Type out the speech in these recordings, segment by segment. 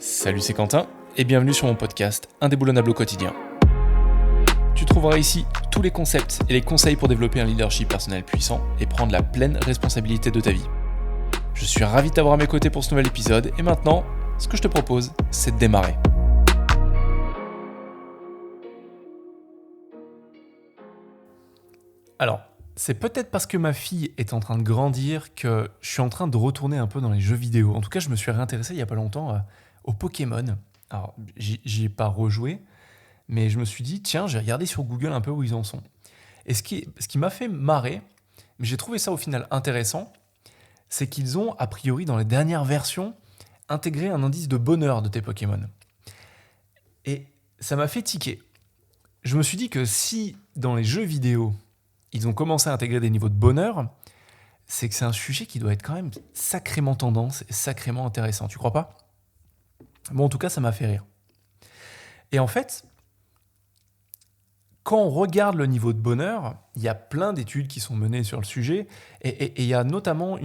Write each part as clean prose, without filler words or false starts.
Salut, c'est Quentin et bienvenue sur mon podcast Indéboulonnable au quotidien. Tu trouveras ici tous les concepts et les conseils pour développer un leadership personnel puissant et prendre la pleine responsabilité de ta vie. Je suis ravi de t'avoir à mes côtés pour ce nouvel épisode et maintenant, ce que je te propose, c'est de démarrer. Alors, c'est peut-être parce que ma fille est en train de grandir que je suis en train de retourner un peu dans les jeux vidéo. En tout cas, je me suis réintéressé il n'y a pas longtemps au Pokémon. Alors, j'y ai pas rejoué, mais je me suis dit, tiens, j'ai regardé sur Google un peu où ils en sont. Et ce qui m'a fait marrer, mais j'ai trouvé ça au final intéressant, c'est qu'ils ont, a priori, dans les dernières versions, intégré un indice de bonheur de tes Pokémon. Et ça m'a fait tiquer. Je me suis dit que si, dans les jeux vidéo, ils ont commencé à intégrer des niveaux de bonheur, c'est que c'est un sujet qui doit être quand même sacrément tendance et sacrément intéressant. Tu crois pas ? Bon, en tout cas, ça m'a fait rire. Et en fait, quand on regarde le niveau de bonheur, il y a plein d'études qui sont menées sur le sujet, et il y a notamment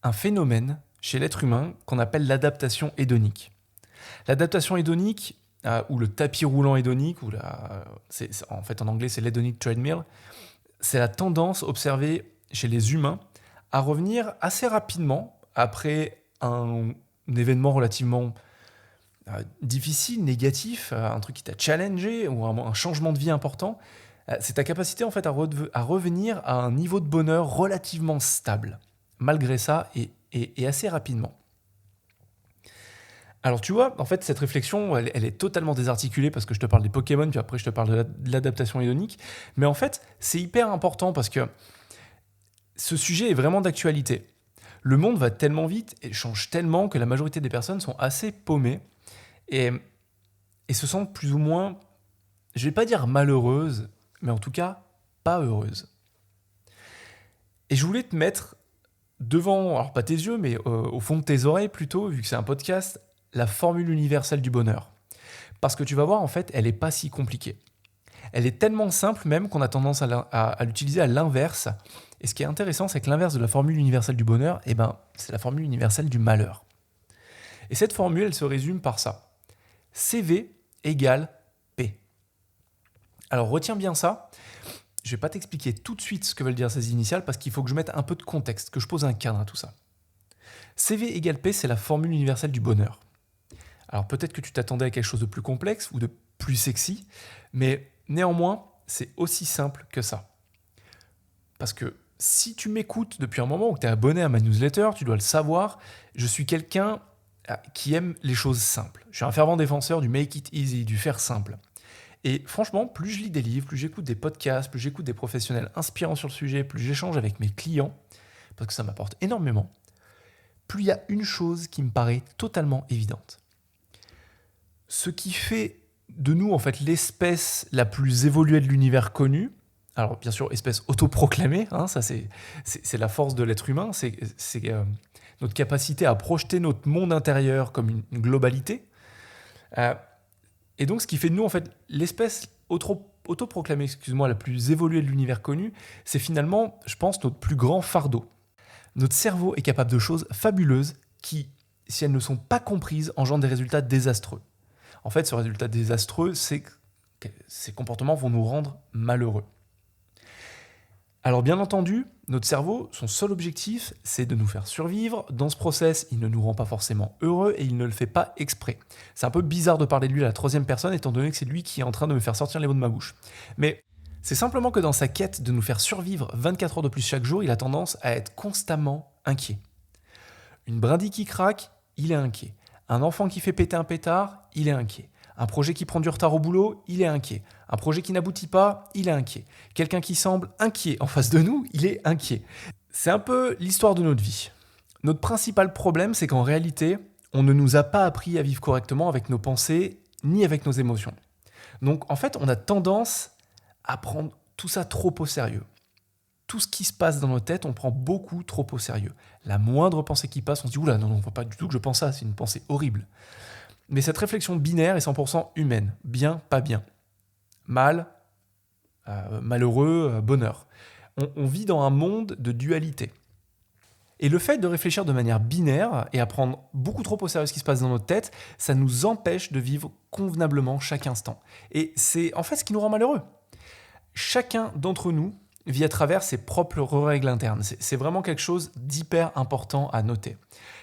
un phénomène chez l'être humain qu'on appelle l'adaptation hédonique. L'adaptation hédonique, ou le tapis roulant hédonique, en fait en anglais c'est l'hedonic treadmill, c'est la tendance observée chez les humains à revenir assez rapidement après un événement relativement difficile, négatif, un truc qui t'a challengé ou un changement de vie important. C'est ta capacité en fait à revenir à un niveau de bonheur relativement stable, malgré ça et assez rapidement. Alors tu vois, en fait, cette réflexion, elle est totalement désarticulée parce que je te parle des Pokémon, puis après je te parle de l'adaptation hédonique. Mais en fait, c'est hyper important parce que ce sujet est vraiment d'actualité. Le monde va tellement vite et change tellement que la majorité des personnes sont assez paumées et se sentent plus ou moins, je vais pas dire malheureuses, mais en tout cas pas heureuses. Et je voulais te mettre devant, alors pas tes yeux, mais au fond de tes oreilles plutôt, vu que c'est un podcast, la formule universelle du bonheur. Parce que tu vas voir, en fait, elle n'est pas si compliquée. Elle est tellement simple même qu'on a tendance à l'utiliser à l'inverse. Et ce qui est intéressant, c'est que l'inverse de la formule universelle du bonheur, c'est la formule universelle du malheur. Et cette formule, elle se résume par ça. CV égale P. Alors retiens bien ça. Je ne vais pas t'expliquer tout de suite ce que veulent dire ces initiales parce qu'il faut que je mette un peu de contexte, que je pose un cadre à tout ça. CV égale P, c'est la formule universelle du bonheur. Alors peut-être que tu t'attendais à quelque chose de plus complexe ou de plus sexy, mais néanmoins, c'est aussi simple que ça. Parce que si tu m'écoutes depuis un moment ou que tu es abonné à ma newsletter, tu dois le savoir, je suis quelqu'un qui aime les choses simples. Je suis un fervent défenseur du make it easy, du faire simple. Et franchement, plus je lis des livres, plus j'écoute des podcasts, plus j'écoute des professionnels inspirants sur le sujet, plus j'échange avec mes clients, parce que ça m'apporte énormément, plus il y a une chose qui me paraît totalement évidente. Ce qui fait de nous, en fait, l'espèce la plus évoluée de l'univers connu, alors bien sûr, espèce autoproclamée, ça c'est la force de l'être humain, c'est notre capacité à projeter notre monde intérieur comme une globalité. Et donc, ce qui fait de nous, en fait, l'espèce autoproclamée, la plus évoluée de l'univers connu, c'est finalement, je pense, notre plus grand fardeau. Notre cerveau est capable de choses fabuleuses qui, si elles ne sont pas comprises, engendrent des résultats désastreux. En fait, ce résultat désastreux, c'est que ces comportements vont nous rendre malheureux. Alors bien entendu, notre cerveau, son seul objectif, c'est de nous faire survivre. Dans ce process, il ne nous rend pas forcément heureux et il ne le fait pas exprès. C'est un peu bizarre de parler de lui à la troisième personne, étant donné que c'est lui qui est en train de me faire sortir les mots de ma bouche. Mais c'est simplement que dans sa quête de nous faire survivre 24 heures de plus chaque jour, il a tendance à être constamment inquiet. Une brindille qui craque, il est inquiet. Un enfant qui fait péter un pétard, il est inquiet. Un projet qui prend du retard au boulot, il est inquiet. Un projet qui n'aboutit pas, il est inquiet. Quelqu'un qui semble inquiet en face de nous, il est inquiet. C'est un peu l'histoire de notre vie. Notre principal problème, c'est qu'en réalité, on ne nous a pas appris à vivre correctement avec nos pensées ni avec nos émotions. Donc en fait, on a tendance à prendre tout ça trop au sérieux. Tout ce qui se passe dans nos têtes, on prend beaucoup trop au sérieux. La moindre pensée qui passe, on se dit « Oula, non, il ne faut pas du tout que je pense ça, c'est une pensée horrible ». Mais cette réflexion binaire est 100% humaine. Bien, pas bien. Mal, malheureux, bonheur. On vit dans un monde de dualité. Et le fait de réfléchir de manière binaire et à prendre beaucoup trop au sérieux ce qui se passe dans notre tête, ça nous empêche de vivre convenablement chaque instant. Et c'est en fait ce qui nous rend malheureux. Chacun d'entre nous vit à travers ses propres règles internes. C'est vraiment quelque chose d'hyper important à noter.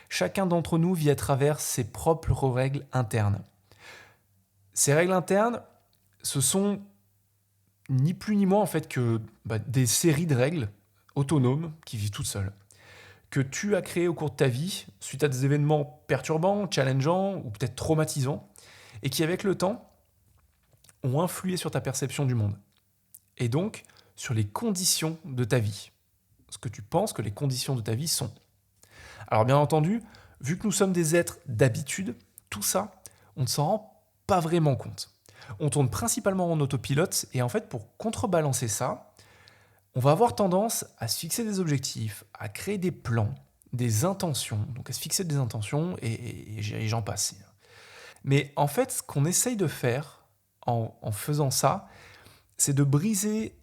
Chacun d'entre nous vit à travers ses propres règles internes. Ces règles internes, ce sont ni plus ni moins en fait que des séries de règles autonomes qui vivent toutes seules, que tu as créées au cours de ta vie suite à des événements perturbants, challengeants ou peut-être traumatisants, et qui avec le temps ont influé sur ta perception du monde, et donc sur les conditions de ta vie, ce que tu penses que les conditions de ta vie sont. Alors bien entendu, vu que nous sommes des êtres d'habitude, tout ça, on ne s'en rend pas vraiment compte. On tourne principalement en autopilote et en fait pour contrebalancer ça, on va avoir tendance à se fixer des objectifs, à créer des plans, des intentions, donc à se fixer des intentions et j'en passe. Mais en fait, ce qu'on essaye de faire en faisant ça, c'est de briser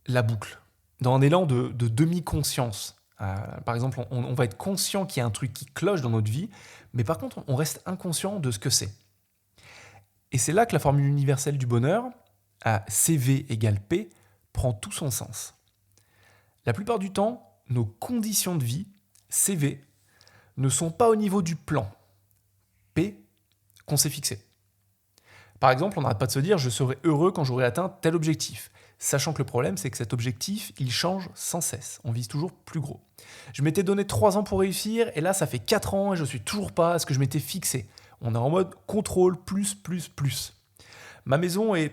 la boucle dans un élan de demi-conscience. Par exemple, on va être conscient qu'il y a un truc qui cloche dans notre vie, mais par contre, on reste inconscient de ce que c'est. Et c'est là que la formule universelle du bonheur, CV égale P, prend tout son sens. La plupart du temps, nos conditions de vie, CV, ne sont pas au niveau du plan, P, qu'on s'est fixé. Par exemple, on n'arrête pas de se dire « je serai heureux quand j'aurai atteint tel objectif », sachant que le problème, c'est que cet objectif, il change sans cesse. On vise toujours plus gros. Je m'étais donné 3 ans pour réussir, et là, ça fait 4 ans, et je ne suis toujours pas à ce que je m'étais fixé. On est en mode contrôle, plus. Ma maison est,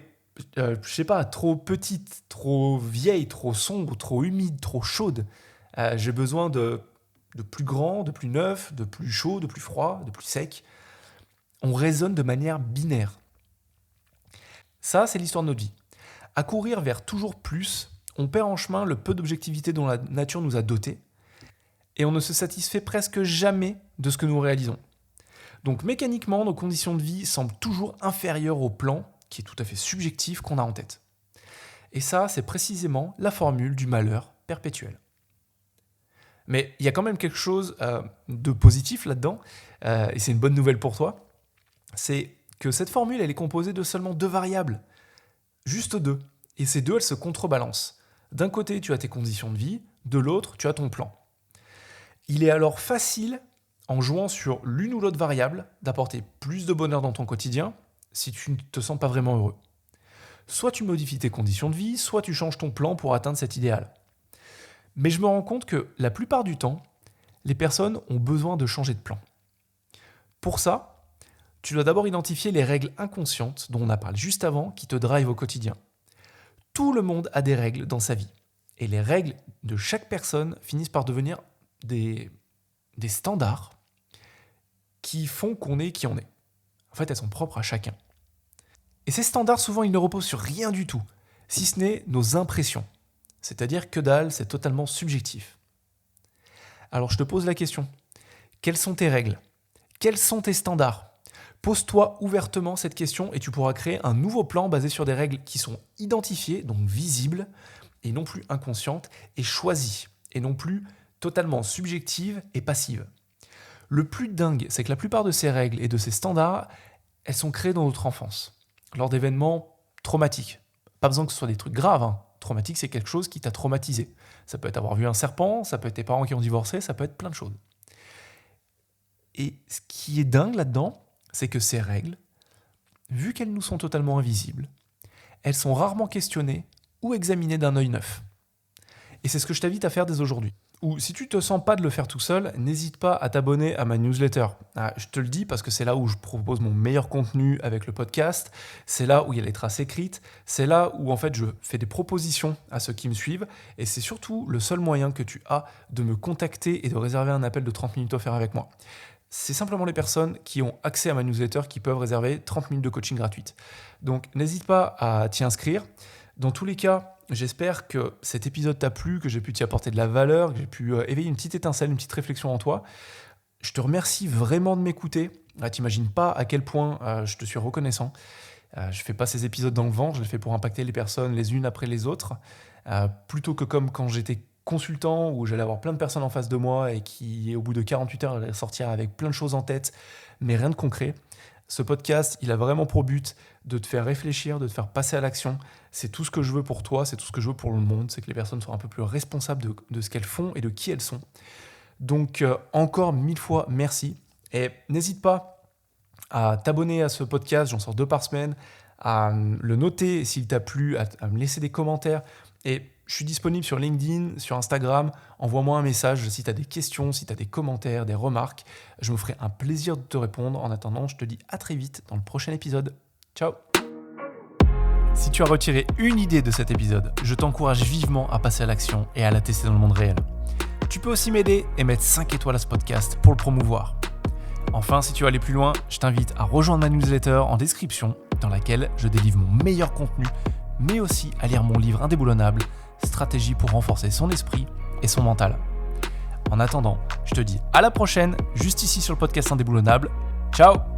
je sais pas, trop petite, trop vieille, trop sombre, trop humide, trop chaude. J'ai besoin de plus grand, de plus neuf, de plus chaud, de plus froid, de plus sec. On raisonne de manière binaire. Ça, c'est l'histoire de notre vie. À courir vers toujours plus, on perd en chemin le peu d'objectivité dont la nature nous a dotés, et on ne se satisfait presque jamais de ce que nous réalisons. Donc mécaniquement, nos conditions de vie semblent toujours inférieures au plan, qui est tout à fait subjectif, qu'on a en tête. Et ça, c'est précisément la formule du malheur perpétuel. Mais il y a quand même quelque chose de positif là-dedans, et c'est une bonne nouvelle pour toi, c'est que cette formule, elle est composée de seulement 2 variables. Juste 2. Et ces 2, elles se contrebalancent. D'un côté, tu as tes conditions de vie, de l'autre, tu as ton plan. Il est alors facile, en jouant sur l'une ou l'autre variable, d'apporter plus de bonheur dans ton quotidien si tu ne te sens pas vraiment heureux. Soit tu modifies tes conditions de vie, soit tu changes ton plan pour atteindre cet idéal. Mais je me rends compte que la plupart du temps, les personnes ont besoin de changer de plan. Pour ça, tu dois d'abord identifier les règles inconscientes dont on a parlé juste avant qui te drivent au quotidien. Tout le monde a des règles dans sa vie. Et les règles de chaque personne finissent par devenir des standards qui font qu'on est qui on est. En fait, elles sont propres à chacun. Et ces standards, souvent, ils ne reposent sur rien du tout, si ce n'est nos impressions. C'est-à-dire que dalle, c'est totalement subjectif. Alors, je te pose la question. Quelles sont tes règles ? Quels sont tes standards ? Pose-toi ouvertement cette question et tu pourras créer un nouveau plan basé sur des règles qui sont identifiées, donc visibles, et non plus inconscientes, et choisies, et non plus totalement subjectives et passives. Le plus dingue, c'est que la plupart de ces règles et de ces standards, elles sont créées dans notre enfance, lors d'événements traumatiques. Pas besoin que ce soit des trucs graves, hein. Traumatique, c'est quelque chose qui t'a traumatisé. Ça peut être avoir vu un serpent, ça peut être tes parents qui ont divorcé, ça peut être plein de choses. Et ce qui est dingue là-dedans, c'est que ces règles, vu qu'elles nous sont totalement invisibles, elles sont rarement questionnées ou examinées d'un œil neuf. Et c'est ce que je t'invite à faire dès aujourd'hui. Ou si tu ne te sens pas de le faire tout seul, n'hésite pas à t'abonner à ma newsletter. Je te le dis parce que c'est là où je propose mon meilleur contenu avec le podcast, c'est là où il y a les traces écrites, c'est là où en fait je fais des propositions à ceux qui me suivent, et c'est surtout le seul moyen que tu as de me contacter et de réserver un appel de 30 minutes offert avec moi. C'est simplement les personnes qui ont accès à ma newsletter qui peuvent réserver 30 minutes de coaching gratuite. Donc n'hésite pas à t'y inscrire. Dans tous les cas, j'espère que cet épisode t'a plu, que j'ai pu t'y apporter de la valeur, que j'ai pu éveiller une petite étincelle, une petite réflexion en toi. Je te remercie vraiment de m'écouter. T'imagines pas à quel point je te suis reconnaissant. Je fais pas ces épisodes dans le vent, je les fais pour impacter les personnes les unes après les autres, plutôt que comme quand j'étais consultant où j'allais avoir plein de personnes en face de moi et qui, au bout de 48 heures, allaient sortir avec plein de choses en tête, mais rien de concret. Ce podcast, il a vraiment pour but de te faire réfléchir, de te faire passer à l'action. C'est tout ce que je veux pour toi, c'est tout ce que je veux pour le monde, c'est que les personnes soient un peu plus responsables de ce qu'elles font et de qui elles sont. Donc encore 1000 fois merci. Et n'hésite pas à t'abonner à ce podcast, j'en sors 2 par semaine, à le noter s'il t'a plu, à me laisser des commentaires. Et je suis disponible sur LinkedIn, sur Instagram. Envoie-moi un message si tu as des questions, si tu as des commentaires, des remarques. Je me ferai un plaisir de te répondre. En attendant, je te dis à très vite dans le prochain épisode. Ciao! Si tu as retiré une idée de cet épisode, je t'encourage vivement à passer à l'action et à la tester dans le monde réel. Tu peux aussi m'aider et mettre 5 étoiles à ce podcast pour le promouvoir. Enfin, si tu veux aller plus loin, je t'invite à rejoindre ma newsletter en description dans laquelle je délivre mon meilleur contenu, mais aussi à lire mon livre indéboulonnable, Stratégie pour renforcer son esprit et son mental. En attendant, je te dis à la prochaine, juste ici sur le podcast Indéboulonnable. Ciao!